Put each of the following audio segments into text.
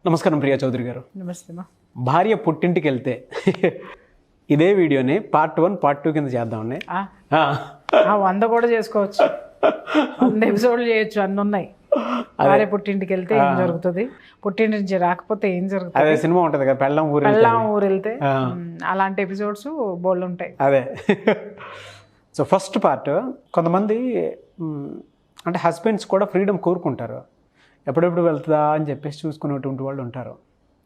నమస్కారం ప్రియా చౌదరి గారు. నమస్తే మా. భార్య పుట్టింటికి వెళ్తే ఇదే వీడియోని పార్ట్ 1 పార్ట్ 2 కింద చేద్దామండి. 100 కూడా చేసుకోవచ్చు, 100 ఎపిసోడ్లు చేయొచ్చు, అన్నీ ఉన్నాయి. భార్య పుట్టింటికి వెళ్తే ఏం జరుగుతుంది, పుట్టింటి నుంచి రాకపోతే ఏం జరుగుతుంది, అదే సినిమా ఉంటుంది కదా పెళ్ళాం ఊరు వెళ్తే, అలాంటి ఎపిసోడ్స్ బోల్డ్ ఉంటాయి. అదే. సో ఫస్ట్ పార్ట్ కొంతమంది అంటే హస్బెండ్స్ కూడా ఫ్రీడమ్ కోరుకుంటారు, ఎప్పుడెప్పుడు వెళ్తుందా అని చెప్పేసి చూసుకునేటువంటి వాళ్ళు ఉంటారు.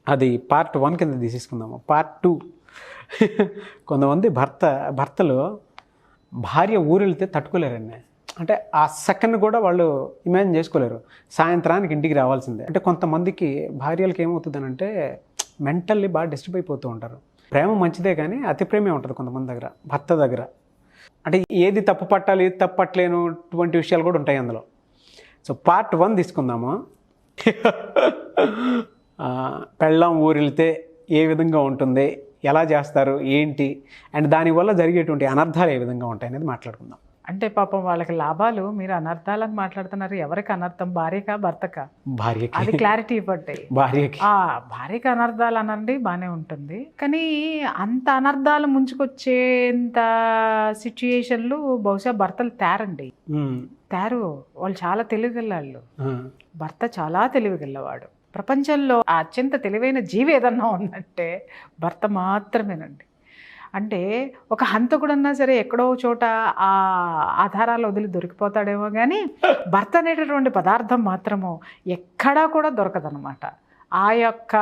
అది పార్ట్ 1 కింద తీసేసుకుందాము. పార్ట్ 2 కొంతమంది భర్తలు భార్య ఊరు వెళ్తే తట్టుకోలేరండి. అంటే ఆ సెకండ్ కూడా వాళ్ళు ఇమాజిన్ చేసుకోలేరు, సాయంత్రానికి ఇంటికి రావాల్సిందే. అంటే కొంతమందికి భార్యలకు ఏమవుతుందని అంటే మెంటల్లీ బాగా డిస్టర్బ్ అయిపోతూ ఉంటారు. ప్రేమ మంచిదే కానీ అతి ప్రేమే ఉంటుంది కొంతమంది దగ్గర, భర్త దగ్గర. అంటే ఏది తప్పు పట్టాలి ఏది తప్పు పట్టలేనటువంటి విషయాలు కూడా ఉంటాయి అందులో. సో పార్ట్ 1 తీసుకుందాము. పెళ్ళాం ఊరు వెళ్తే ఏ విధంగా ఉంటుంది, ఎలా చేస్తారు ఏంటి, అండ్ దానివల్ల జరిగేటువంటి అనర్థాలు ఏ విధంగా ఉంటాయి అనేది మాట్లాడుకుందాం. అంటే పాపం వాళ్ళకి లాభాలు, మీరు అనర్థాలని మాట్లాడుతున్నారు. ఎవరికి అనర్థం, భార్యకా భర్తకా? భార్యకి. అది క్లారిటీ ఇవ్వండి. భార్యకి అనర్థాలు అనండి బాగానే ఉంటుంది, కానీ అంత అనర్థాలు ముంచుకొచ్చేంత సిచ్యుయేషన్లు బహుశా భర్తలు తేరండి. వాళ్ళు చాలా తెలివిగలవాళ్ళు. భర్త చాలా తెలివిగలవాడు. ప్రపంచంలో ఆ అత్యంత తెలివైన జీవి ఏదన్నా ఉందంటే భర్త మాత్రమేనండి. అంటే ఒక హంతకుడన్నా సరే ఎక్కడో చోట ఆ ఆధారాలు వదిలి దొరికిపోతాడేమో, కానీ భర్త అనేటటువంటి పదార్థం మాత్రము ఎక్కడా కూడా దొరకదనమాట. ఆ యొక్క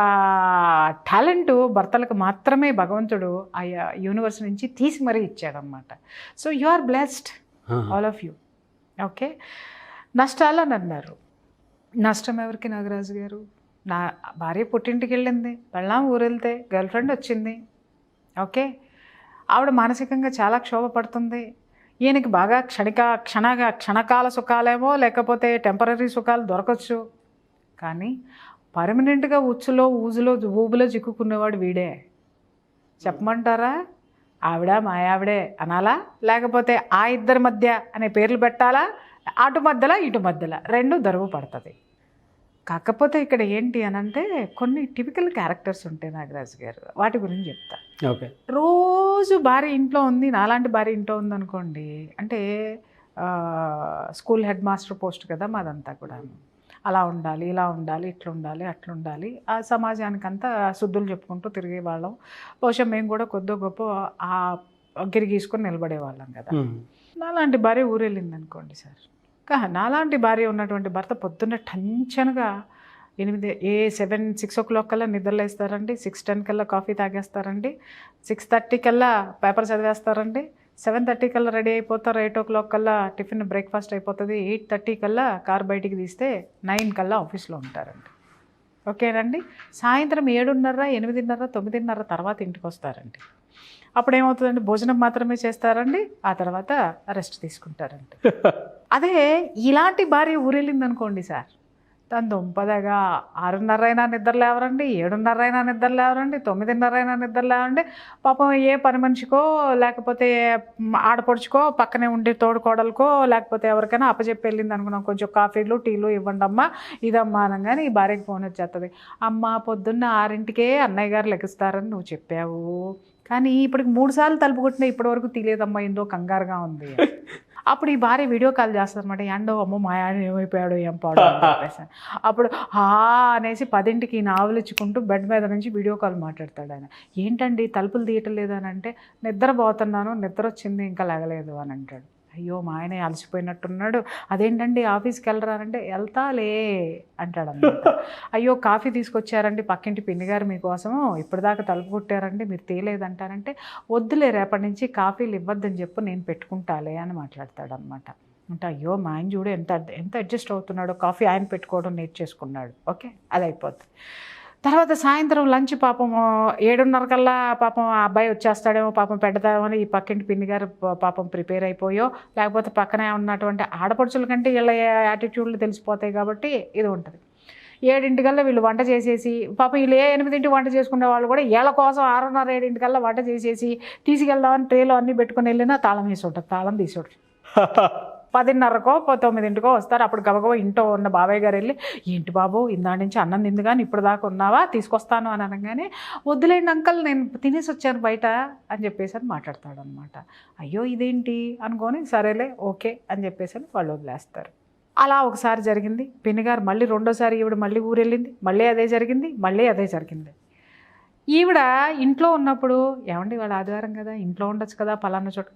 టాలెంటు భర్తలకు మాత్రమే భగవంతుడు ఆ యూనివర్స్ నుంచి తీసి మరీ ఇచ్చాడనమాట. So you are blessed, all of you. Okay. నష్టాలు అని అన్నారు. నష్టం ఎవరికి నాగరాజు గారు? నా భార్య పుట్టింటికి వెళ్ళింది, పెళ్ళాం ఊరు వెళ్తే గర్ల్ ఫ్రెండ్ వచ్చింది. ఓకే, ఆవిడ మానసికంగా చాలా క్షోభ పడుతుంది. ఈయనకి బాగా క్షణకాల సుఖాలేమో, లేకపోతే టెంపరీ సుఖాలు దొరకచ్చు, కానీ పర్మనెంట్గా ఉచ్చులో ఊబులో చిక్కుకునేవాడు వీడే. చెప్పమంటారా? ఆవిడ మా ఆవిడే అనాలా, లేకపోతే ఆ ఇద్దరి మధ్య అనే పేర్లు పెట్టాలా? అటు మధ్యలో ఇటు మధ్యలో రెండు దరువు పడుతుంది. కాకపోతే ఇక్కడ ఏంటి అని అంటే కొన్ని టిపికల్ క్యారెక్టర్స్ ఉంటాయి నాగరాజు గారు, వాటి గురించి చెప్తా. ఓకే. రోజు భార్య ఇంట్లో ఉంది, నాలాంటి భార్య ఇంట్లో ఉంది అనుకోండి, అంటే స్కూల్ హెడ్ మాస్టర్ పోస్ట్ కదా మాదంతా కూడా. అలా ఉండాలి, ఇలా ఉండాలి, ఇట్లా ఉండాలి, అట్లా ఉండాలి, ఆ సమాజానికంతా శుద్ధులు చెప్పుకుంటూ తిరిగే వాళ్ళం. బహుశా మేము కూడా కొద్ది గొప్ప ఆ గిరిగీసుకొని నిలబడేవాళ్ళం కదా. నాలాంటి భార్య ఊరు వెళ్ళింది అనుకోండి సార్, నాలాంటి భార్య ఉన్నటువంటి భర్త పొద్దున్న టెన్షన్గా 6 o'clock కల్లా నిద్రలేస్తారండి, 6:10 కల్లా కాఫీ తాగేస్తారండి, 6:30 కల్లా పేపర్ చదివేస్తారండి, 7:30 కల్లా రెడీ అయిపోతారు, 8 o'clock కల్లా టిఫిన్ బ్రేక్ఫాస్ట్ అయిపోతుంది, 8:30 కల్లా కార్ బయటికి తీస్తే 9 కల్లా ఆఫీస్లో ఉంటారండి. ఓకేనండి. సాయంత్రం 7:30, 8:30, 9:30 తర్వాత ఇంటికి వస్తారండి. అప్పుడు ఏమవుతుందండి, భోజనం మాత్రమే చేస్తారండి, ఆ తర్వాత రెస్ట్ తీసుకుంటారండి. అదే ఇలాంటి భార్య ఊరెళ్ళింది అనుకోండి సార్, తను దుంపదగా 6:30 అయినా నిద్ర లేవరండి, 7:30 అయినా నిద్ర లేవరండి, 9:30 అయినా నిద్ర లేవండి. పాపం ఏ పని మనిషికో, లేకపోతే ఆడపడుచుకో, పక్కనే ఉండే తోడుకోడలకో, లేకపోతే ఎవరికైనా అప్పచెప్పి వెళ్ళింది అనుకున్నాం, కొంచెం కాఫీలు టీలు ఇవ్వండి అమ్మా, ఇదమ్మా అనగానే ఈ భార్యకి ఫోన్ వచ్చేస్తుంది. అమ్మ పొద్దున్న 6ంటికే అన్నయ్య గారు లెగుస్తారని నువ్వు చెప్పావు, కానీ ఇప్పటికి 3 సార్లు తలుపు కొట్టినా ఇప్పటి వరకు తీలేదమ్మా, ఏందో కంగారుగా ఉంది. అప్పుడు ఈ భార్య వీడియో కాల్ చేస్తారనమాట. ఎండో అమ్మో మా ఆయన ఏమైపోయాడు ఏం పాడు అని చెప్పేసి. అప్పుడు అనేసి 10ంటికి ఆవులిచ్చుకుంటూ బెడ్ మీద నుంచి వీడియో కాల్ మాట్లాడతాడు ఆయన. ఏంటండి తలుపులు తీయటం లేదు అని అంటే, నిద్రపోతున్నాను, నిద్ర వచ్చింది ఇంకా లేగలేదు అని అంటాడు. అయ్యో మా ఆయన అలసిపోయినట్టున్నాడు, అదేంటండి ఆఫీస్కి వెళ్ళరానంటే, వెళ్తాలే అంటాడు అన్నమాట. అయ్యో కాఫీ తీసుకొచ్చారండి పక్కింటి పిన్ని గారు మీకోసం, ఇప్పటిదాకా తలుపు కొట్టారండి మీరు తీయలేదంటారంటే, వద్దులే రేపటి నుంచి కాఫీలు ఇవ్వద్దని చెప్పు నేను పెట్టుకుంటాలే అని మాట్లాడతాడు అనమాట. అంటే అయ్యో మా ఆయన చూడు ఎంత అడ్జస్ట్ అవుతున్నాడో, కాఫీ ఆయన పెట్టుకోవడం నేర్చేసుకున్నాడు. ఓకే, అది అయిపోద్ది. తర్వాత సాయంత్రం లంచ్ పాపం 7:30 కల్లా పాపం ఆ అబ్బాయి వచ్చేస్తాడేమో, పాపం పెడదామని ఈ పక్కింటి పిన్ని గారు పాపం ప్రిపేర్ అయిపోయో, లేకపోతే పక్కనే ఉన్నటువంటి ఆడపడుచుల కంటే వీళ్ళ యాటిట్యూడ్లు తెలిసిపోతాయి కాబట్టి ఇది ఉంటుంది. 7 కల్లా వీళ్ళు వంట చేసేసి, పాపం వీళ్ళు 8 వంట చేసుకునే వాళ్ళు కూడా వీళ్ళ కోసం 6:30, 7 కల్లా వంట చేసేసి తీసుకెళ్దామని ట్రేలో అన్నీ పెట్టుకుని వెళ్ళినా తాళం వేసి ఉంటుంది, తాళం తీసి ఉంటుంది. 10:30కో 9:00కో వస్తారు. అప్పుడు గబగబా ఇంట్లో ఉన్న బాబాయ్ గారు వెళ్ళి, ఏంటి బాబు ఇందా నుంచి అన్నం తింది కానీ ఇప్పుడు దాకా ఉన్నావా, తీసుకొస్తాను అని అనగానే, వద్దులేండి అంకల్ నేను తినేసి వచ్చాను బయట అని చెప్పేసి అని మాట్లాడతాడు అనమాట. అయ్యో ఇదేంటి అనుకొని సరేలే ఓకే అని చెప్పేసి అని వాళ్ళు వదిలేస్తారు. అలా ఒకసారి జరిగింది. పిన్నిగారు మళ్ళీ రెండోసారి ఈవిడ మళ్ళీ ఊరెళ్ళింది, మళ్ళీ అదే జరిగింది, మళ్ళీ అదే జరిగింది. ఈవిడ ఇంట్లో ఉన్నప్పుడు, ఏమండి వాళ్ళ ఆదివారం కదా ఇంట్లో ఉండొచ్చు కదా పలానా చోట,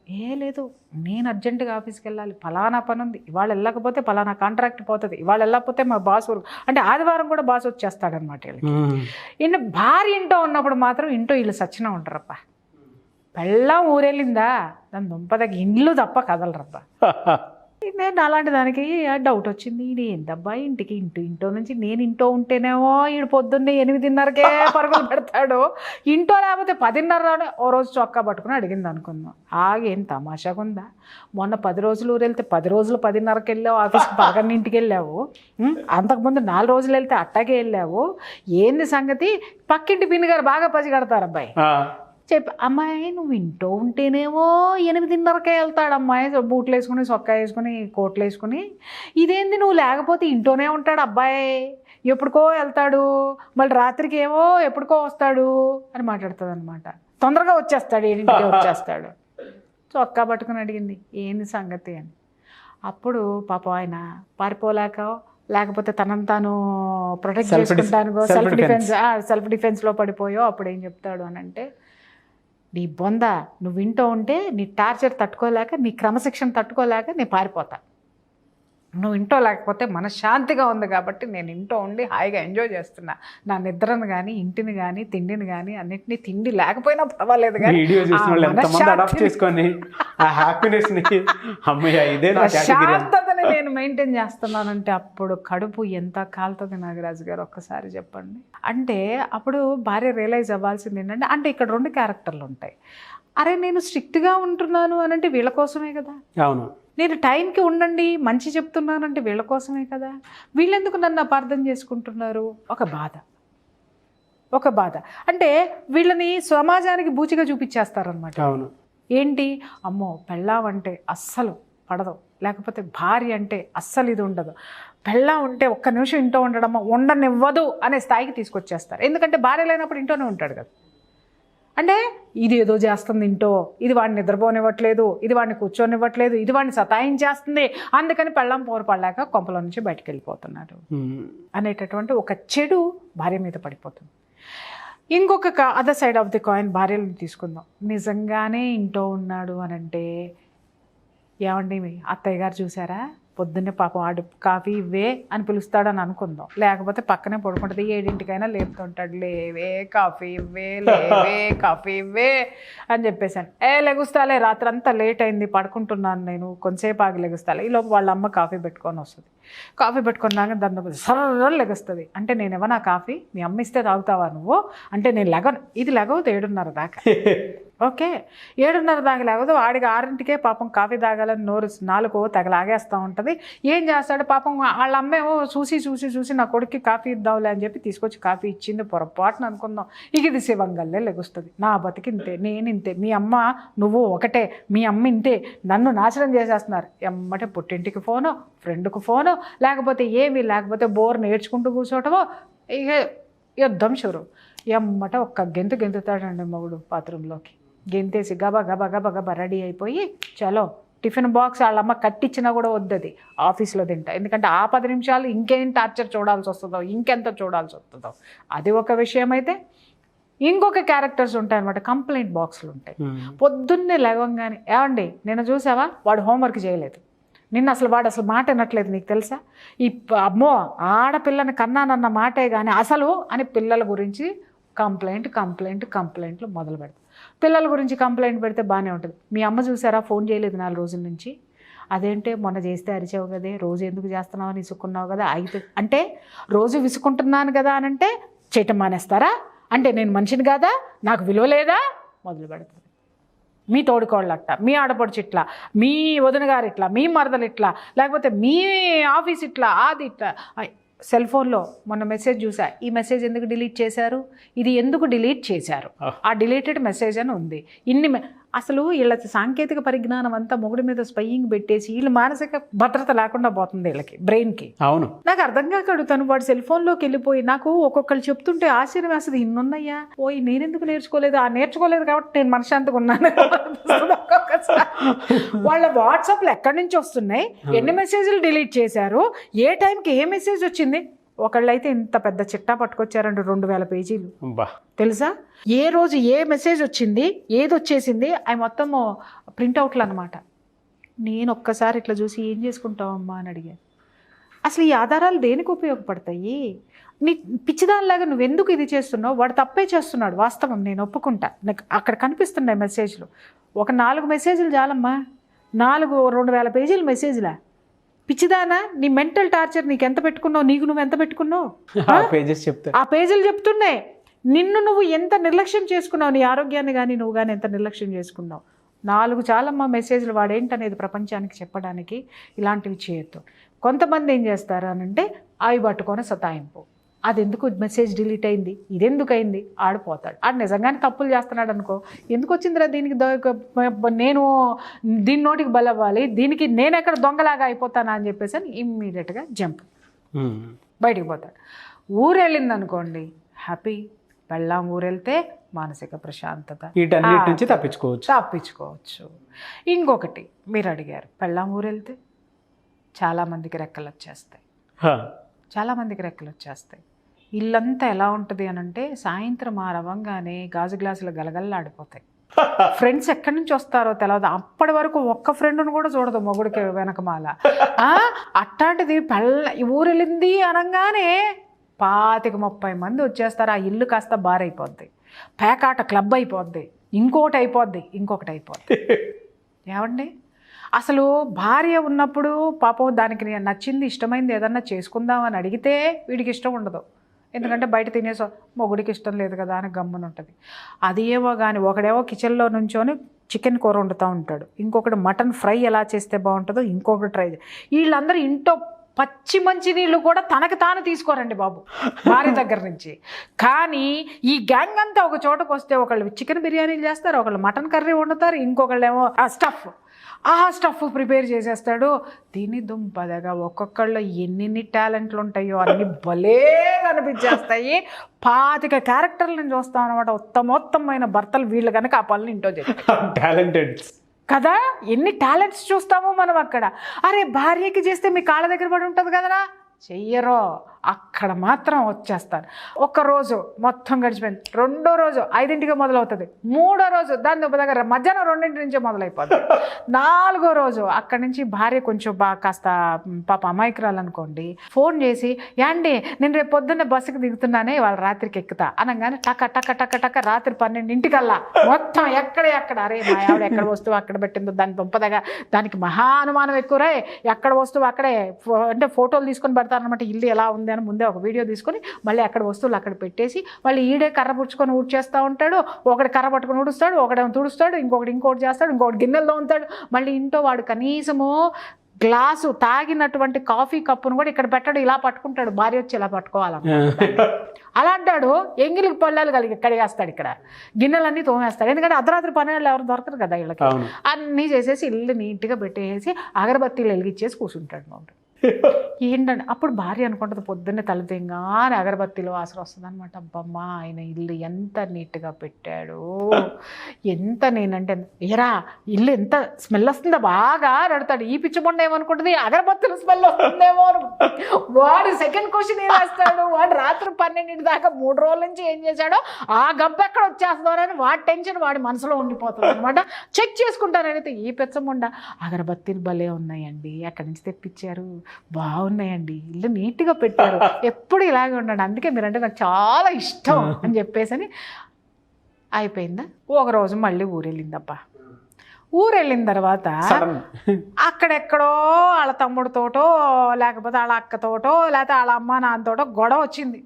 లేదు నేను అర్జెంటుగా ఆఫీస్కి వెళ్ళాలి, పలానా పని ఉంది, ఇవాళ వెళ్ళకపోతే పలానా కాంట్రాక్ట్ పోతుంది, ఇవాళ వెళ్ళకపోతే మా బాస్ అంటే ఆదివారం కూడా బాస్ వచ్చేస్తాడనమాట వీళ్ళకి. ఈయన భార్య ఇంట్లో ఉన్నప్పుడు మాత్రం ఇంట్లో వీళ్ళు సచ్చినా ఉంటారప్ప. పెళ్ళాం ఊరెళ్ళిందా దాని దుంపదకి ఇండ్లు తప్ప కదలరబ్బా. నేను అలాంటి దానికి డౌట్ వచ్చింది, ఇది ఏందబ్బా ఇంటికి ఇంట్లో నుంచి నేను ఇంట్లో ఉంటేనేమో ఈడు పొద్దున్నే 8:30కే పరుగులు పెడతాడు, ఇంట్లో లేకపోతే 10:30 ఓ రోజు చొక్కా పట్టుకుని అడిగింది అనుకుందాం. ఏం తమాషాగా ఉందా, మొన్న 10 రోజులు ఊరు వెళ్తే 10 రోజులు 10:30కి వెళ్ళావు, ఆఫీస్కి 11:00కి వెళ్ళావు, అంతకుముందు 4 రోజులు వెళ్తే అట్టాగే వెళ్ళావు, ఏంది సంగతి? పక్కింటి పిన్ని గారు బాగా పసి కడతారు అబ్బాయి. చెప్పి అమ్మాయి నువ్వు ఇంట్లో ఉంటేనేమో 8:30కే వెళ్తాడు అమ్మాయి, బూట్లు వేసుకుని సొక్కా వేసుకుని కోట్లు వేసుకుని, ఇదేంది నువ్వు లేకపోతే ఇంట్లోనే ఉంటాడు అబ్బాయి, ఎప్పుడుకో వెళ్తాడు, మళ్ళీ రాత్రికి ఏమో ఎప్పుడుకో వస్తాడు అని మాట్లాడుతుంది అనమాట. తొందరగా వచ్చేస్తాడు, 7:00కే వచ్చేస్తాడు. చొక్కా పట్టుకుని అడిగింది ఏంది సంగతి అని. అప్పుడు పాపం ఆయన పారిపోలేక లేకపోతే తనను తాను ప్రొటెక్ట్ చేసుకుంటాను సెల్ఫ్ డిఫెన్స్లో పడిపోయో అప్పుడు ఏం చెప్తాడు అని అంటే, నీ బొంద నువ్వు ఇంట్లో ఉంటే నీ టార్చర్ తట్టుకోలేక, నీ క్రమశిక్షణ తట్టుకోలేక నేను పారిపోతా, నువ్వు ఇంట్లో లేకపోతే మనశ్శాంతిగా ఉంది కాబట్టి నేను ఇంట్లో ఉండి హాయిగా ఎంజాయ్ చేస్తున్నా, నా నిద్రను కానీ ఇంటిని కానీ తిండిని కానీ అన్నింటినీ, తిండి లేకపోయినా పర్వాలేదు కానీ ప్రశాంతతని నేను మెయింటైన్ చేస్తున్నానంటే అప్పుడు కడుపు ఎంత కాలుతుంది నాగరాజు గారు ఒక్కసారి చెప్పండి. అంటే అప్పుడు భార్య రియలైజ్ అవ్వాల్సింది ఏంటంటే, అంటే ఇక్కడ 2 క్యారెక్టర్లు ఉంటాయి. అరే నేను స్ట్రిక్ట్గా ఉంటున్నాను అని అంటే వీళ్ళ కోసమే కదా, అవును, నేను టైంకి ఉండండి మంచి చెప్తున్నానంటే వీళ్ళ కోసమే కదా, వీళ్ళెందుకు నన్ను అపార్థం చేసుకుంటున్నారు, ఒక బాధ. అంటే వీళ్ళని సమాజానికి బూచిగా చూపించేస్తారనమాట. అవును, ఏంటి అమ్మో పెళ్ళాం అంటే అస్సలు పడదు, లేకపోతే భార్య అంటే అస్సలు ఇది ఉండదు, పెళ్ళాం ఉంటే ఒక్క నిమిషం ఇంట్లో ఉండడమ్మా ఉండనివ్వదు అనే స్థాయికి తీసుకొచ్చేస్తారు. ఎందుకంటే భార్య లేనప్పుడు ఇంట్లోనే ఉంటాడు కదా. అంటే ఇది ఏదో చేస్తుంది ఇంట్లో, ఇది వాడిని నిద్రపోనివ్వట్లేదు, ఇది వాడిని కూర్చొనివ్వట్లేదు, ఇది వాడిని సతాయించేస్తుంది, అందుకని పెళ్ళాం పోరుపడలేక కొంపల నుంచి బయటకు వెళ్ళిపోతున్నాడు అనేటటువంటి ఒక చెడు భార్య మీద పడిపోతుంది. ఇంకొక other side of the coin భార్యలను తీసుకుందాం. నిజంగానే ఇంట్లో ఉన్నాడు అని అంటే, ఏమండి మీ అత్తయ్య గారు చూసారా పొద్దున్నే పాపం ఆడు కాఫీ ఇవ్వే అని పిలుస్తాడని అనుకుందాం, లేకపోతే పక్కనే పడుకుంటుంది, 7:00కైనా లేపుతుంటాడు, లేవే కాఫీ ఇవ్వే, లేవే కాఫీ ఇవ్వే అని చెప్పేసాను. లెగుస్తాలే రాత్రి అంతా లేట్ అయింది పడుకుంటున్నాను నేను, కొంతసేపు ఆగి లెగుస్తాలే. ఈలోపు వాళ్ళ అమ్మ కాఫీ పెట్టుకొని వస్తుంది, కాఫీ పెట్టుకున్నాక దాన్ని సర్ర లెగుస్తుంది. అంటే నేను ఏమన్నా కాఫీ మీ అమ్మ ఇస్తే తాగుతావా నువ్వు అంటే, నేను లెగను, ఇది లెగవదు 7:30 దాకా. ఓకే 7:30 దాకా లేకపోతే వాడికి 6:00కే పాపం కాఫీ తాగాలని నాలుగు తగలాగేస్తూ ఉంటుంది. ఏం చేస్తాడు పాపం వాళ్ళ అమ్మేమో చూసి నా కొడుక్కి కాఫీ ఇద్దాంలే అని చెప్పి తీసుకొచ్చి కాఫీ ఇచ్చింది పొరపాటున అనుకుందాం, ఇది శివంగల్లే లెగుస్తుంది. నా బతికి ఇంతే, నేను ఇంతే, మీ అమ్మ నువ్వు ఒకటే, మీ అమ్మ ఇంతే, నన్ను నాశనం చేసేస్తున్నారు. ఎమ్మటే పుట్టింటికి ఫోను, ఫ్రెండ్కు ఫోను, లేకపోతే బోర్ నేర్చుకుంటూ కూర్చోటమో, ఇక యుద్ధం షురు. ఎమ్మట ఒక్క గెంతుతాడండి మొగుడు బాత్రూంలోకి, గెంతేసి గబా రెడీ అయిపోయి చలో టిఫిన్ బాక్స్ వాళ్ళమ్మ కట్టించినా కూడా వద్దది ఆఫీస్లో తింటా, ఎందుకంటే ఆ 10 నిమిషాలు ఇంకేం టార్చర్ చూడాల్సి వస్తుందో, ఇంకెంత చూడాల్సి వస్తుందో. అది ఒక విషయం అయితే, ఇంకొక క్యారెక్టర్స్ ఉంటాయి అనమాట, కంప్లైంట్ బాక్సులు ఉంటాయి. పొద్దున్నే లేవగానే ఏమండి నేను చూసావా వాడు హోంవర్క్ చేయలేదు, వాడు అసలు మాట వినట్లేదు, నీకు తెలుసా, అమ్మో ఆడపిల్లని కన్నానన్న మాటే కానీ అసలు అని పిల్లల గురించి కంప్లైంట్లు మొదలు పెడతారు. పిల్లల గురించి కంప్లైంట్ పెడితే బాగానే ఉంటుంది. మీ అమ్మ చూసారా ఫోన్ చేయలేదు 4 రోజుల నుంచి, అదేంటే మొన్న చేస్తే అరిచావు కదే, రోజు ఎందుకు చేస్తున్నావు అని విసుక్కున్నావు కదా, అంటే రోజు విసుకుంటున్నాను కదా అని అంటే చేయటం మానేస్తారా, అంటే నేను మనిషిని కాదా, నాకు విలువ లేదా మొదలు పెడతారు. మీ తోడుకోళ్ళు అట్లా, మీ ఆడపడుచు ఇట్లా, మీ వదిన గారు ఇట్లా, మీ మరదలు ఇట్లా, లేకపోతే మీ ఆఫీస్ ఇట్లా, అది ఇట్లా. సెల్ ఫోన్లో మొన్న మెసేజ్ చూసా, ఈ మెసేజ్ ఎందుకు డిలీట్ చేశారు, ఇది ఎందుకు డిలీట్ చేశారు, ఆ డిలీటెడ్ మెసేజ్ అని ఉంది, అసలు వీళ్ళ సాంకేతిక పరిజ్ఞానం అంతా మొగుడి మీద స్పైయింగ్ పెట్టేసి వీళ్ళు మానసిక భద్రత లేకుండా పోతుంది వీళ్ళకి, బ్రెయిన్కి. అవును. నాకు అర్థం కాక అడుగుతాను, వాడు సెల్ ఫోన్లోకి వెళ్ళిపోయి నాకు ఒక్కొక్కరు చెప్తుంటే ఆశ్చర్యం వేస్తుంది. ఇన్నున్నాయా, ఓయ్ నేనెందుకు నేర్చుకోలేదు, నేర్చుకోలేదు కాబట్టి నేను మనశ్శాంతిగా ఉన్నాను ఒక్కొక్కసారి. వాళ్ళ వాట్సాప్లు ఎక్కడి నుంచి వస్తున్నాయి, ఎన్ని మెసేజ్లు డిలీట్ చేశారు, ఏ టైంకి ఏ మెసేజ్ వచ్చింది. ఒకళ్ళైతే ఇంత పెద్ద చిట్టా పట్టుకొచ్చారండి, 2000 పేజీలు తెలుసా. ఏ రోజు ఏ మెసేజ్ వచ్చింది, ఏది వచ్చేసింది, అవి మొత్తము ప్రింట్అవుట్లు అనమాట. నేను ఒక్కసారి ఇట్లా చూసి ఏం చేసుకుంటావమ్మా అని అడిగాను. అసలు ఈ ఆధారాలు దేనికి ఉపయోగపడతాయి? నీ పిచ్చిదానిలాగా నువ్వెందుకు ఇది చేస్తున్నావు? వాడు తప్పే చేస్తున్నాడు, వాస్తవం నేను ఒప్పుకుంటా. నాకు అక్కడ కనిపిస్తున్నాయి మెసేజ్లు. ఒక 4 మెసేజ్లు చాలమ్మా, 2000 పేజీల మెసేజ్లా? పిచ్చిదానా, నీ మెంటల్ టార్చర్ నీకు ఎంత పెట్టుకున్నావు, నీకు నువ్వు ఎంత పెట్టుకున్నావు? ఆ పేజీలు చెప్తున్నాయి నిన్ను నువ్వు ఎంత నిర్లక్ష్యం చేసుకున్నావు, నీ ఆరోగ్యాన్ని కానీ నువ్వు కానీ ఎంత నిర్లక్ష్యం చేసుకున్నావు. 4 చాలమ్మా మెసేజ్లు, వాడేంటనేది ప్రపంచానికి చెప్పడానికి. ఇలాంటివి చేయొద్దు. కొంతమంది ఏం చేస్తారు అనంటే అవి పట్టుకొని సతాయింపు. అది ఎందుకు మెసేజ్ డిలీట్ అయింది, ఇదెందుకు అయింది, ఆడిపోతాడు. ఆడు నిజంగానే తప్పులు చేస్తున్నాడు అనుకో, ఎందుకు వచ్చిందిరా దీనికి నేను దీని నోటికి బలవ్వాలి, దీనికి నేను ఎక్కడ దొంగలాగా అయిపోతానా అని చెప్పేసి అని ఇమ్మీడియట్గా జంప్ బయటికి పోతాడు. ఊరు వెళ్ళింది అనుకోండి హ్యాపీ, పెళ్ళాం ఊరెళ్తే మానసిక ప్రశాంతత, వీటన్నిటి నుంచి తప్పించుకోవచ్చు. ఇంకొకటి మీరు అడిగారు, పెళ్ళాం ఊరెళ్తే చాలామందికి రెక్కలు వచ్చేస్తాయి, చాలామందికి రెక్కలు వచ్చేస్తాయి. ఇల్లంతా ఎలా ఉంటుంది అని అంటే సాయంత్రం అవ్వంగానే గాజు గ్లాసులు గలగల్లాడిపోతాయి. ఫ్రెండ్స్ ఎక్కడి నుంచి వస్తారో తెలియదు. అప్పటి వరకు ఒక్క ఫ్రెండ్ను కూడా చూడదు మొగుడికి వెనకమాల. అట్లాంటిది ఊరు వెళ్ళింది అనగానే 25-30 మంది వచ్చేస్తారు. ఆ ఇల్లు కాస్త బార్ అయిపోద్ది, పేకాట క్లబ్ అయిపోద్ది, ఇంకొకటి అయిపోద్ది. ఏమండి, అసలు భార్య ఉన్నప్పుడు పాపం దానికి నచ్చింది ఇష్టమైంది ఏదన్నా చేసుకుందాం అని అడిగితే వీడికి ఇష్టం ఉండదు. ఎందుకంటే బయట తినేసో మొగుడికి ఇష్టం లేదు కదా అని గమ్మున ఉంటుంది. అది ఏమో కానీ ఒకడేమో కిచెన్లో నుంచొని చికెన్ కూర వండుతూ ఉంటాడు, ఇంకొకటి మటన్ ఫ్రై ఎలా చేస్తే బాగుంటుందో ఇంకొకటి ట్రై. వీళ్ళందరూ ఇంట్లో పచ్చి మంచి నీళ్ళు కూడా తనకు తాను తీసుకోరండి బాబు భార్య దగ్గర నుంచి. కానీ ఈ గ్యాంగ్ అంతా ఒక చోటకు వస్తే ఒకళ్ళు చికెన్ బిర్యానీలు చేస్తారు, ఒకళ్ళు మటన్ కర్రీ వండుతారు, ఇంకొకళ్ళు ఏమో స్టఫ్ ప్రిపేర్ చేసేస్తాడు. దీని దుంపదగా ఒక్కొక్కళ్ళు ఎన్ని టాలెంట్లు ఉంటాయో అన్ని భలే కనిపించేస్తాయి. 25 క్యారెక్టర్లను చూస్తాం అనమాట. ఉత్తమోత్తమైన భర్తలు వీళ్ళు కనుక ఆ పనులు ఇంట్లో చేస్తారు. టాలెంటెడ్ కదా, ఎన్ని టాలెంట్స్ చూస్తామో మనం అక్కడ. అరే భార్యకి చేస్తే మీ కాళ్ళ దగ్గర పడి ఉంటుంది కదరా, చెయ్యరో, అక్కడ మాత్రం వచ్చేస్తారు. ఒక్కరోజు మొత్తం గడిచిపోయింది, 2వ రోజు 5ంటికి మొదలవుతుంది, 3వ రోజు దాని దగ్గర మధ్యాహ్నం 2ంటి నుంచే మొదలైపోతుంది, 4వ రోజు అక్కడి నుంచి భార్య కొంచెం కాస్త పాప అమాయకురాలు అనుకోండి, ఫోన్ చేసి యాండి నేను రేపు పొద్దున్న బస్సుకి దిగుతున్నానే వాళ్ళ రాత్రికి ఎక్కుతా అనగానే టక టక టక టక రాత్రి 12ంటికల్లా మొత్తం ఎక్కడ అరే మా ఆవిడ ఎక్కడ వస్తువు అక్కడ పెట్టిందో దాని దుంపదగా, దానికి మహా అనుమానం ఎక్కువరే, ఎక్కడ వస్తువు అక్కడే అంటే ఫోటోలు తీసుకొని పెడతారనమాట. ఇల్లు ఎలా ఉంది అని ముందే ఒక వీడియో తీసుకొని మళ్ళీ అక్కడ వస్తువులు అక్కడ పెట్టేసి మళ్ళీ ఈడే కర్ర పుచ్చుకొని ఊడ్చేస్తూ ఉంటాడు. ఒకటి కర్ర పట్టుకొని ఊడుస్తాడు, ఒకడేమో తుడుస్తాడు, ఇంకోటి చేస్తాడు, ఇంకొకటి గిన్నెల్లో ఉంటాడు. మళ్ళీ ఇంట్లో వాడు కనీసము గ్లాసు తాగినటువంటి కాఫీ కప్పును కూడా ఇక్కడ పెట్టాడు, ఇలా పట్టుకుంటాడు. భార్య వచ్చి ఇలా పట్టుకోవాలన్నమాట. అలా అంటాడు, ఎంగిలికి పొల్లాలు కడిగేస్తాడు, ఇక్కడ గిన్నెలన్నీ తోమేస్తాడు. ఎందుకంటే అర్ధరాత్రి పనులు ఎవరు దొరకరు కదా వీళ్ళకి. అన్నీ చేసేసి ఇల్లు నీట్గా పెట్టేసి అగరబత్తీలు వెలిగించేసి కూర్చుంటాడు మామూలు. ఏంటంటే అప్పుడు భార్య అనుకుంటుంది పొద్దున్నే తలదింగానే అగరబత్తిలో వాసన వస్తుంది అనమాట. అబ్బమ్మా ఆయన ఇల్లు ఎంత నీట్గా పెట్టాడు, ఎంత నేనంటే ఏరా ఇల్లు ఎంత స్మెల్ వస్తుందా బాగా నడతాడు. ఈ పిచ్చిబొండ ఏమనుకుంటుంది అగరబత్తులు స్మెల్ వస్తుందేమో. వాడు సెకండ్ క్వశ్చన్ ఏం వేస్తాడు, వాడు రాత్రి 12 దాకా 3 రోజుల నుంచి ఏం చేశాడో ఆ గబ్బు ఎక్కడ వచ్చేస్తున్నారని వాడి టెన్షన్ వాడి మనసులో ఉండిపోతుంది అనమాట. చెక్ చేసుకుంటానైతే ఈ పిచ్చబొండ అగరబత్తీలు భలే ఉన్నాయండి, ఎక్కడి నుంచి తెప్పించారు, బాగున్నాయండి, ఇల్లు నీట్గా పెట్టారు, ఎప్పుడు ఇలాగే ఉండండి, అందుకే మీరంటే నాకు చాలా ఇష్టం అని చెప్పేసి అని అయిపోయిందా. ఒక రోజు మళ్ళీ ఊరెళ్ళిందబ్బా. ఊరెళ్ళిన తర్వాత అక్కడెక్కడో వాళ్ళ తమ్ముడితోటో లేకపోతే వాళ్ళ అక్కతోటో లేకపోతే వాళ్ళ అమ్మ నాన్నతోటో గొడవ వచ్చింది.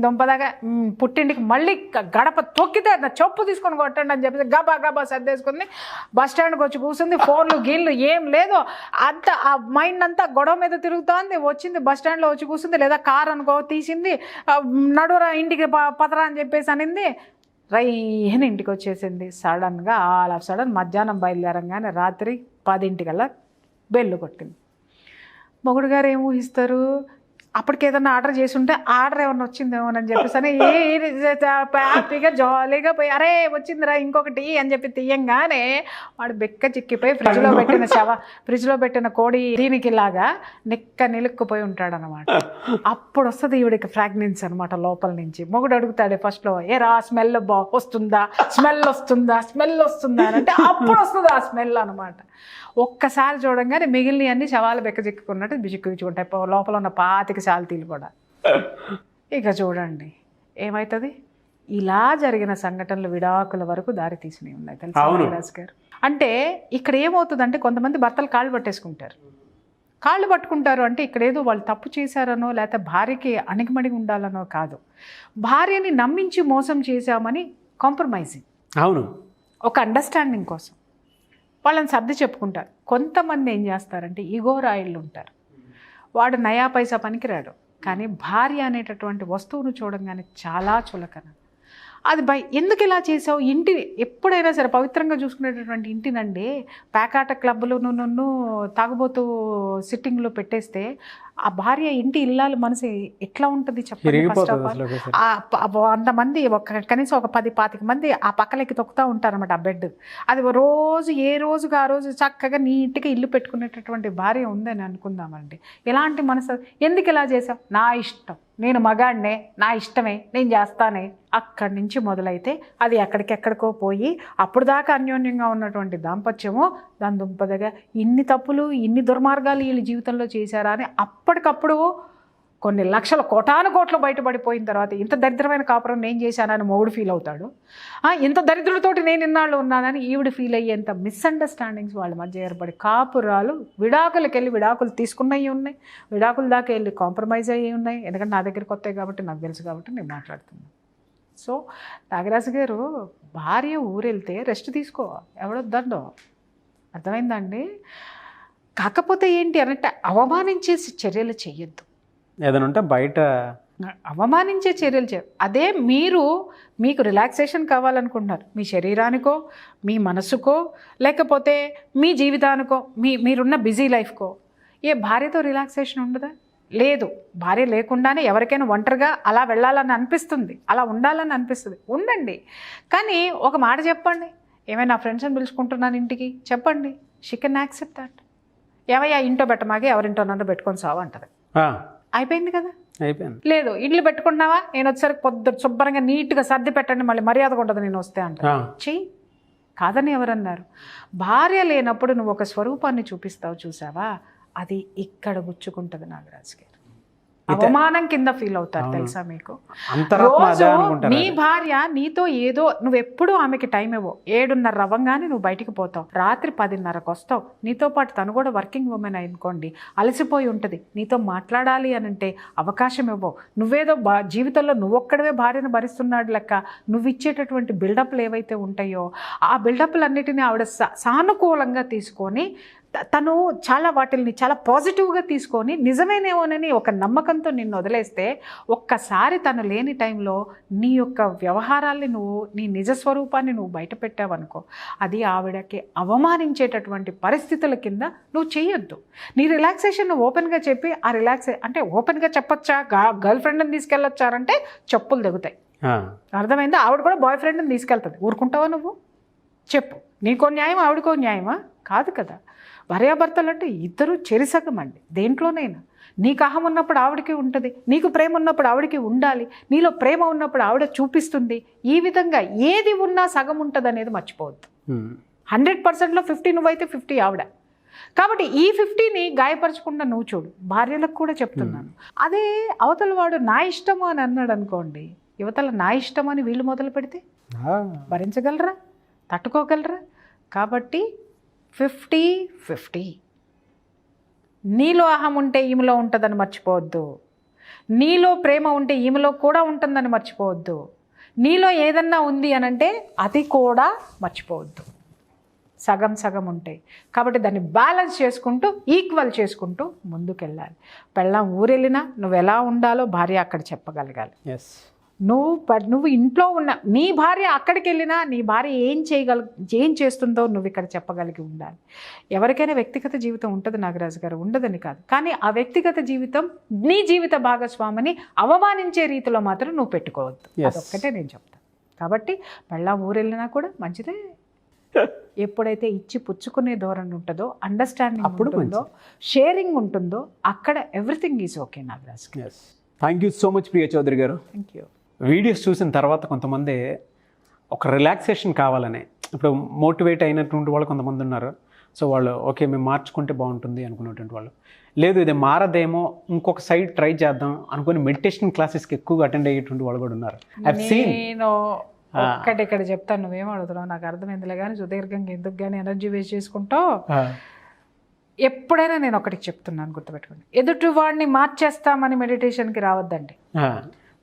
దుంపదాగా పుట్టింటికి మళ్ళీ గడప తొక్కితే నా చెప్పు తీసుకొని కొట్టండి అని చెప్పేసి గబా సర్దేసుకుంది. బస్ స్టాండ్కి వచ్చి కూర్చుంది, ఫోన్లు గీన్లు ఏం లేదు, అంతా ఆ మైండ్ అంతా గొడవ మీద తిరుగుతోంది. వచ్చింది బస్ స్టాండ్లో వచ్చి కూర్చుంది, లేదా కార్ అనుకో తీసింది, నడురా ఇంటికి పదరా అని చెప్పేసి అనింది. రైహని ఇంటికి వచ్చేసింది. సడన్గా ఆల్ ఆఫ్ సడన్ మధ్యాహ్నం బయలుదేరంగానే రాత్రి 10 బెల్లు కొట్టింది. మొగుడు గారు ఏం ఊహిస్తారు, అప్పటికి ఏదన్నా ఆర్డర్ చేసి ఉంటే ఆర్డర్ ఏమన్నా వచ్చిందేమోనని చెప్పేసి అని హ్యాపీగా జాలీగా పోయి అరే వచ్చిందిరా ఇంకొకటి అని చెప్పి తీయంగానే వాడు బెక్క చిక్కిపోయి ఫ్రిడ్జ్లో పెట్టిన కోడి దీనికి లాగా నిలుక్కుపోయి ఉంటాడు అనమాట. అప్పుడు వస్తుంది ఈవిడికి ఫ్రాగ్నెన్స్ అనమాట లోపల నుంచి. మొగుడు అడుగుతాడు ఫస్ట్లో, ఏ రా స్మెల్ వస్తుందా స్మెల్ వస్తుందా అని అంటే అప్పుడు వస్తుంది ఆ స్మెల్ అనమాట. ఒక్కసారి చూడంగానే మిగిలిన అన్ని శవాలు బెక్క చిక్కుకున్నట్టు బిచిక్కుచుకుంటాయి లోపల ఉన్న 25 శాల్తీలు కూడా. ఇక చూడండి ఏమవుతుంది. ఇలా జరిగిన సంఘటనలు విడాకుల వరకు దారి తీసినవి ఉన్నాయి తెలుసా రాజ్ గారు. అంటే ఇక్కడ ఏమవుతుందంటే కొంతమంది భర్తలు కాళ్ళు పట్టుకుంటారు అంటే ఇక్కడ ఏదో వాళ్ళు తప్పు చేశారనో లేకపోతే భార్యకి అణిగిమణిగి ఉండాలనో కాదు, భార్యని నమ్మించి మోసం చేశామని కాంప్రమైజింగ్, అవును, ఒక అండర్స్టాండింగ్ కోసం వాళ్ళని సర్ది చెప్పుకుంటారు. కొంతమంది ఏం చేస్తారంటే ఈగో రాయిళ్ళు ఉంటారు. వాడు నయా పైసా పనికిరాడు, కానీ భార్య అనేటటువంటి వస్తువును చూడంగానే చాలా చులకన. అది ఎందుకు ఇలా చేసావు, ఇంటి ఎప్పుడైనా సరే పవిత్రంగా చూసుకునేటటువంటి ఇంటినండి పేకాట క్లబ్లు నన్ను తాగుబోతూ సిట్టింగ్లో పెట్టేస్తే ఆ భార్య ఇంటి ఇల్లాలు మనసు ఎట్లా ఉంటుంది చెప్పండి. ఫస్ట్ ఆఫ్ ఆల్ అంతమంది కనీసం ఒక 10-25 మంది ఆ పక్కలకి తొక్కుతూ ఉంటారన్నమాట ఆ బెడ్. అది రోజు ఏ రోజుగా ఆ రోజు చక్కగా నీట్గా ఇల్లు పెట్టుకునేటటువంటి భార్య ఉందని అనుకుందామండి. ఎలాంటి మనసు, ఎందుకు ఇలా చేసావు, నా ఇష్టం, నేను మగాడినే, నా ఇష్టమే, నేను చేస్తానే. అక్కడి నుంచి మొదలైతే అది ఎక్కడికెక్కడికో పోయి అప్పుడు దాకా అన్యోన్యంగా ఉన్నటువంటి దాంపత్యము దాని దుంపదగా ఇన్ని తప్పులు ఇన్ని దుర్మార్గాలు వీళ్ళ జీవితంలో చేశారా అని అప్పటికప్పుడు కొన్ని లక్షల కోట్లు బయటపడిపోయిన తర్వాత ఇంత దరిద్రమైన కాపురం నేను చేశానని మొగుడు ఫీల్ అవుతాడు. ఇంత దరిద్రులతోటి నేను ఇన్నాళ్ళు ఉన్నానని ఈవిడ ఫీల్ అయ్యేంత మిస్అండర్స్టాండింగ్స్ వాళ్ళ మధ్య ఏర్పడి కాపురాలు విడాకులు తీసుకున్నవి ఉన్నాయి, విడాకుల దాకా వెళ్ళి కాంప్రమైజ్ అయ్యి ఉన్నాయి. ఎందుకంటే నా దగ్గర కొత్త కాబట్టి నాకు తెలుసు కాబట్టి నేను మాట్లాడుతున్నాను. సో నాగరాజు గారు, భార్య ఊరెళ్తే రెస్ట్ తీసుకో, ఎవడొద్దండో, అర్థమైందండి. కాకపోతే ఏంటి అంటే అవమానించే చర్యలు చెయ్యొద్దు. ఏదైనా ఉంటే బయట అవమానించే చర్యలు చేయరు. అదే మీకు రిలాక్సేషన్ కావాలనుకుంటున్నారు, మీ శరీరానికో మీ మనసుకో లేకపోతే మీ జీవితానికో మీరున్న బిజీ లైఫ్కో, ఏ భార్యతో రిలాక్సేషన్ ఉండదా? లేదు. భార్య లేకుండానే ఎవరికైనా ఒంటరిగా అలా వెళ్ళాలని అనిపిస్తుంది, అలా ఉండాలని అనిపిస్తుంది, ఉండండి. కానీ ఒక మాట చెప్పండి, ఏమైనా ఫ్రెండ్స్ని పిలుచుకుంటున్నాను ఇంటికి చెప్పండి, షీ కెన్ యాక్సెప్ట్ దట్. ఏమయ్యా ఇంట్లో పెట్టమాగే ఎవరింటోనన్నా పెట్టుకొని సావు అంటది, అయిపోయింది కదా. అయిపోయింది. లేదు ఇంట్లో పెట్టుకున్నావా, నేను వచ్చేసరికి పొద్దున శుభ్రంగా నీట్గా సర్ది పెట్టండి, మళ్ళీ మర్యాదగా ఉంటుంది నేను వస్తే అంట. చెయ్యి, కాదని ఎవరన్నారు? భార్య లేనప్పుడు నువ్వు ఒక స్వరూపాన్ని చూపిస్తావు చూసావా, అది ఇక్కడ గుచ్చుకుంటుంది నాగరాజు గారు. అవమానం కింద ఫీల్ అవుతారు తెలుసా మీకు. రోజు నీ భార్య నీతో ఏదో, నువ్వెప్పుడు ఆమెకి టైం ఇవ్వవు. 7:30 అవ్వగానే నువ్వు బయటికి పోతావు, రాత్రి 10:30కు వస్తావు. నీతో పాటు తను కూడా వర్కింగ్ ఉమెన్ అనుకోండి, అలసిపోయి ఉంటుంది, నీతో మాట్లాడాలి అని అంటే అవకాశం ఇవ్వవు. నువ్వేదో జీవితంలో నువ్వొక్కడవే భార్యను భరిస్తున్నాడు లెక్క నువ్వు ఇచ్చేటటువంటి బిల్డప్లు ఏవైతే ఉంటాయో ఆ బిల్డప్లన్నిటినీ ఆవిడ సానుకూలంగా తీసుకొని తను వాటిని చాలా పాజిటివ్గా తీసుకొని నిజమేనేమోనని ఒక నమ్మకంతో నిన్ను వదిలేస్తే, ఒక్కసారి తను లేని టైంలో నీ యొక్క వ్యవహారాల్ని నీ నిజస్వరూపాన్ని నువ్వు బయట పెట్టావనుకో, అది ఆవిడకి అవమానించేటటువంటి పరిస్థితుల కింద నువ్వు చేయొద్దు. నీ రిలాక్సేషన్ నువ్వు ఓపెన్గా చెప్పి, ఆ అంటే ఓపెన్గా చెప్పొచ్చా, గర్ల్ ఫ్రెండ్ని తీసుకెళ్ళొచ్చారంటే చెప్పులు దిగుతాయి, అర్థమైందా? ఆవిడ కూడా బాయ్ ఫ్రెండ్ని తీసుకెళ్తుంది, ఊరుకుంటావా నువ్వు? చెప్పు, నీకో న్యాయం ఆవిడకో న్యాయమా? కాదు కదా. భార్యాభర్తలు అంటే ఇద్దరు చెరిసగం అండి. దేంట్లోనైనా నీకు అహం ఉన్నప్పుడు ఆవిడకి ఉంటుంది, నీకు ప్రేమ ఉన్నప్పుడు ఆవిడకి ఉండాలి, నీలో ప్రేమ ఉన్నప్పుడు ఆవిడ చూపిస్తుంది. ఈ విధంగా ఏది ఉన్నా సగం ఉంటుంది అనేది మర్చిపోవద్దు. 100%లో 50 నువ్వైతే 50 ఆవిడ. కాబట్టి ఈ 50ని గాయపరచకుండా నువ్వు చూడు. భార్యలకు కూడా చెప్తున్నాను. అదే అవతల వాడు నా ఇష్టము అని అన్నాడు అనుకోండి, యువతల నా ఇష్టం అని వీళ్ళు మొదలు పెడితే భరించగలరా, తట్టుకోగలరా? కాబట్టి 50-50. నీలో అహం ఉంటే ఈమెలో ఉంటుందని మర్చిపోవద్దు, నీలో ప్రేమ ఉంటే ఈమెలో కూడా ఉంటుందని మర్చిపోవద్దు, నీలో ఏదన్నా ఉంది అనంటే అది కూడా మర్చిపోవద్దు. సగం సగం ఉంటాయి. కాబట్టి దాన్ని బ్యాలెన్స్ చేసుకుంటూ ఈక్వల్ చేసుకుంటూ ముందుకెళ్ళాలి. పెళ్ళాం ఊరెళ్ళినా నువ్వు ఎలా ఉండాలో భార్య అక్కడ చెప్పగలగాలి. నువ్వు ఇంట్లో ఉన్న నీ భార్య అక్కడికి వెళ్ళినా నీ భార్య ఏం చేస్తుందో నువ్వు ఇక్కడ చెప్పగలిగి ఉండాలి. ఎవరికైనా వ్యక్తిగత జీవితం ఉంటుంది నాగరాజు గారు, ఉండదని కాదు, కానీ ఆ వ్యక్తిగత జీవితం నీ జీవిత భాగస్వామిని అవమానించే రీతిలో మాత్రం నువ్వు పెట్టుకోవద్దు. అదొక్కటే నేను చెప్తాను. కాబట్టి పెళ్ళాం ఊరెళ్ళినా కూడా మంచిదే. ఎప్పుడైతే ఇచ్చి పుచ్చుకునే ధోరణి ఉంటుందో, అండర్స్టాండింగ్ ఉంటుందో, షేరింగ్ ఉంటుందో, అక్కడ everything is okay Nagaraj. Thank you so much Priya Chowdary garu. Thank you. Videos చూసిన తర్వాత కొంతమంది ఒక రిలాక్సేషన్ కావాలని, ఇప్పుడు మోటివేట్ అయినటువంటి వాళ్ళు కొంతమంది ఉన్నారు. సో వాళ్ళు ఓకే మేము మార్చుకుంటే బాగుంటుంది అనుకునేటువంటి వాళ్ళు, లేదు ఇది మారదేమో ఇంకొక సైడ్ ట్రై చేద్దాం అనుకుని మెడిటేషన్ క్లాసెస్కి ఎక్కువగా అటెండ్ అయ్యేటువంటి వాళ్ళు కూడా ఉన్నారు. నేను ఒక్కటి ఇక్కడ చెప్తాను, నువ్వేం అడుగుతున్నావు నాకు అర్థమైందిలే, కానీ సుదీర్ఘంగా ఎందుకు కానీ ఎనర్జీ వేస్ట్ చేసుకుంటావు. ఎప్పుడైనా నేను ఒకటికి చెప్తున్నాను, గుర్తుపెట్టుకోండి, ఎదుటి వాడిని మార్చేస్తామని మెడిటేషన్కి రావద్దండి.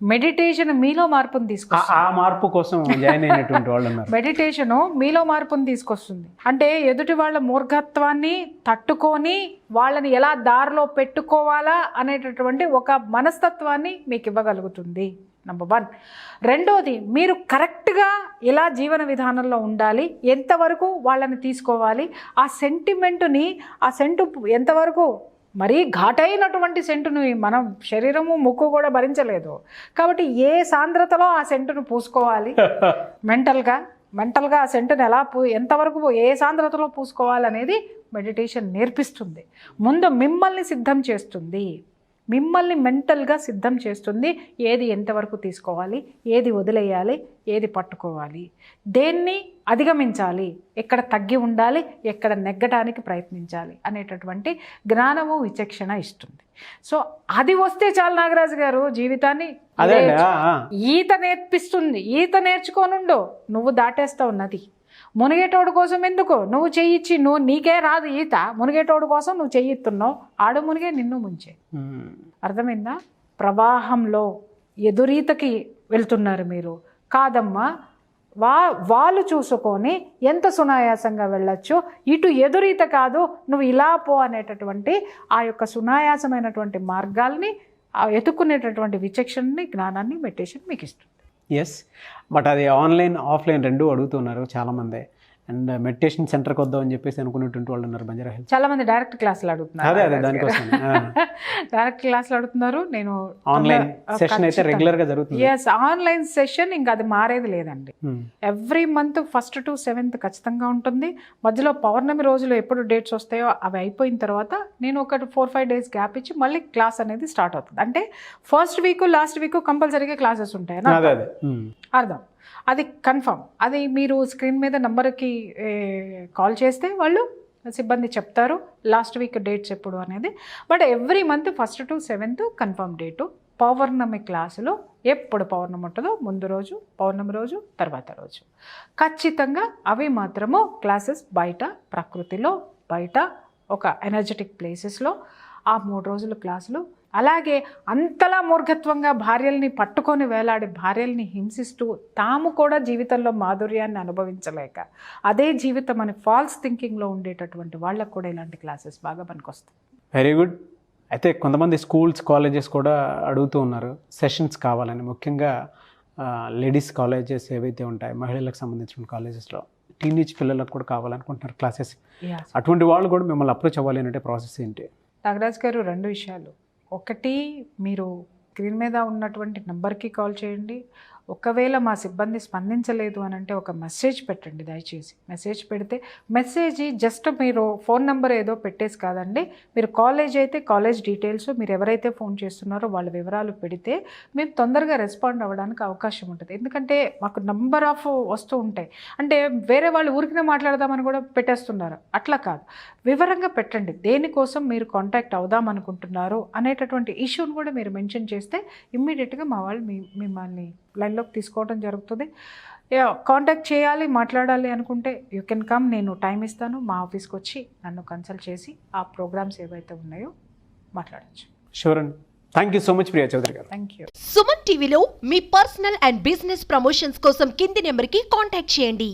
మెడిటేషన్ మీలో మార్పుని తీసుకొస్తుంది. ఆ మార్పు కోసం జాయిన్ అయినటువంటి వాళ్ళు ఉన్నారు. మెడిటేషను మీలో మార్పుని తీసుకొస్తుంది. అంటే ఎదుటి వాళ్ళ మూర్ఖత్వాన్ని తట్టుకొని వాళ్ళని ఎలా దారిలో పెట్టుకోవాలా అనేటటువంటి ఒక మనస్తత్వాన్ని మీకు ఇవ్వగలుగుతుంది. నంబర్ 1. రెండోది, మీరు కరెక్ట్గా ఎలా జీవన విధానంలో ఉండాలి, ఎంతవరకు వాళ్ళని తీసుకోవాలి, ఆ సెంటిమెంటుని, ఆ సెంటు ఎంతవరకు, మరీ ఘాటైనటువంటి సెంటును మనం శరీరము ముక్కు కూడా భరించలేదు కాబట్టి ఏ సాంద్రతలో ఆ సెంటును పూసుకోవాలి, మెంటల్గా ఆ సెంటును ఎలా ఎంతవరకు ఏ సాంద్రతలో పూసుకోవాలనేది మెడిటేషన్ నేర్పిస్తుంది. ముందు మిమ్మల్ని సిద్ధం చేస్తుంది, మిమ్మల్ని మెంటల్గా సిద్ధం చేస్తుంది. ఏది ఎంతవరకు తీసుకోవాలి, ఏది వదిలేయాలి, ఏది పట్టుకోవాలి, దేన్ని అధిగమించాలి, ఎక్కడ తగ్గి ఉండాలి, ఎక్కడ నెగ్గడానికి ప్రయత్నించాలి అనేటటువంటి జ్ఞానము విచక్షణ ఇస్తుంది. సో అది వస్తే చాలు నాగరాజు గారు, జీవితాన్ని ఈత నేర్పిస్తుంది. ఈత నేర్చుకోనుండో నువ్వు దాటేస్తావు నది. మునిగేటోడు కోసం ఎందుకు నువ్వు చెయ్యిచ్చి, నీకే రాదు ఈత, మునిగేటోడు కోసం నువ్వు చెయ్యిస్తున్నావు, ఆడు మునిగే నిన్ను ముంచే. అర్థమైందా? ప్రవాహంలో ఎదురీతకి వెళ్తున్నారు మీరు, కాదమ్మా వాళ్ళు చూసుకొని ఎంత సునాయాసంగా వెళ్ళొచ్చు, ఇటు ఎదురీత కాదు నువ్వు ఇలా పో అనేటటువంటి ఆ యొక్క సునాయాసమైనటువంటి మార్గాల్ని ఎత్తుక్కునేటటువంటి విచక్షణని, జ్ఞానాన్ని మెడిటేషన్ మీకు ఇస్తుంది. ఎస్, బట్ అది ఆన్లైన్ ఆఫ్లైన్ రెండు అడుగుతున్నారు చాలామంది. అండ్ మెడిటేషన్ సెంటర్కి వద్దాం అని చెప్పేసి అనుకునేటువంటి వాళ్ళు ఉన్నారు బంజారా హిల్స్. చాలా మంది డైరెక్ట్ క్లాసులు అడుగుతున్నారు. అదే దానికోసం డైరెక్ట్ క్లాసులు అడుగుతున్నారు. నేను ఆన్లైన్ సెషన్ అయితే రెగ్యులర్గా జరుగుతుంది. ఎస్, ఆన్లైన్ సెషన్ ఇంకా అది మారేది లేదండి. Every month 1st to 7th ఖచ్చితంగా ఉంటుంది. మధ్యలో పౌర్ణమి రోజులు ఎప్పుడు డేట్స్ వస్తాయో అవి అయిపోయిన తర్వాత నేను ఒక 4-5 days గ్యాప్ ఇచ్చి మళ్ళీ క్లాస్ అనేది స్టార్ట్ అవుతుంది. అంటే ఫస్ట్ వీక్ లాస్ట్ వీక్ కంపల్సరీగా క్లాసెస్ ఉంటాయి అర్థం, అది కన్ఫర్మ్. అది మీరు స్క్రీన్ మీద నంబర్కి కాల్ చేస్తే వాళ్ళు సిబ్బంది చెప్తారు లాస్ట్ వీక్ డేట్స్ ఎప్పుడు అనేది. But every month 1st to 7th confirm date. పౌర్ణమి క్లాసులో ఎప్పుడు పౌర్ణమి ఉంటుందో ముందు రోజు, పౌర్ణమి రోజు, తర్వాత రోజు ఖచ్చితంగా అవి మాత్రము క్లాసెస్ బయట, ప్రకృతిలో, బయట ఒక ఎనర్జెటిక్ ప్లేసెస్లో ఆ 3 రోజుల క్లాసులు. అలాగే అంతలా మూర్ఖత్వంగా భార్యల్ని పట్టుకొని వేలాడి భార్యల్ని హింసిస్తూ తాము కూడా జీవితంలో మాధుర్యాన్ని అనుభవించలేక అదే జీవితం అని ఫాల్స్ థింకింగ్లో ఉండేటటువంటి వాళ్ళకు కూడా ఇలాంటి క్లాసెస్ బాగా పనికొస్తాయి. Very good. అయితే కొంతమంది స్కూల్స్, కాలేజెస్ కూడా అడుగుతూ ఉన్నారు సెషన్స్ కావాలని. ముఖ్యంగా లేడీస్ కాలేజెస్ ఏవైతే ఉంటాయి, మహిళలకు సంబంధించిన కాలేజెస్లో టీనేజ్ పిల్లలకు కూడా కావాలనుకుంటున్నారు క్లాసెస్. అటువంటి వాళ్ళు కూడా మిమ్మల్ని అప్రోచ్ అవ్వాలి అంటే ప్రాసెస్ ఏంటి? నాగరాజ్ గారు, 2 విషయాలు. ఒకటి, మీరు స్క్రీన్ మీద ఉన్నటువంటి నెంబర్కి కాల్ చేయండి. ఒకవేళ మా సిబ్బంది స్పందించలేదు అని అంటే ఒక మెసేజ్ పెట్టండి దయచేసి. మెసేజ్ పెడితే మెసేజ్ జస్ట్ మీరు ఫోన్ నెంబర్ ఏదో పెట్టేసి కాదండి, మీరు కాలేజ్ అయితే కాలేజ్ డీటెయిల్స్, మీరు ఎవరైతే ఫోన్ చేస్తున్నారో వాళ్ళ వివరాలు పెడితే మేము తొందరగా రెస్పాండ్ అవ్వడానికి అవకాశం ఉంటుంది. ఎందుకంటే మాకు నంబర్ ఆఫ్ వస్తూ ఉంటాయి. అంటే వేరే వాళ్ళు ఊరికినే మాట్లాడదామని కూడా పెట్టేస్తున్నారు, అట్లా కాదు. వివరంగా పెట్టండి దేనికోసం మీరు కాంటాక్ట్ అవుదాం అనుకుంటున్నారు అనేటటువంటి ఇష్యూని కూడా మీరు మెన్షన్ చేస్తే ఇమ్మీడియట్గా మా వాళ్ళు మిమ్మల్ని లైన్లోకి తీసుకోవడం జరుగుతుంది. కాంటాక్ట్ చేయాలి, మాట్లాడాలి అనుకుంటే యూ కెన్ కమ్, నేను టైం ఇస్తాను, మా ఆఫీస్కి వచ్చి నన్ను కన్సల్ట్ చేసి ఆ ప్రోగ్రామ్స్ ఏవైతే ఉన్నాయో మాట్లాడచ్చు. షూర్ అండి. Thank you so much Priya Chowdary garu. Thank you. Suman టీవీలో మీ పర్సనల్ అండ్ బిజినెస్ ప్రమోషన్స్ కోసం కింది నెంబర్కి కాంటాక్ట్ చేయండి.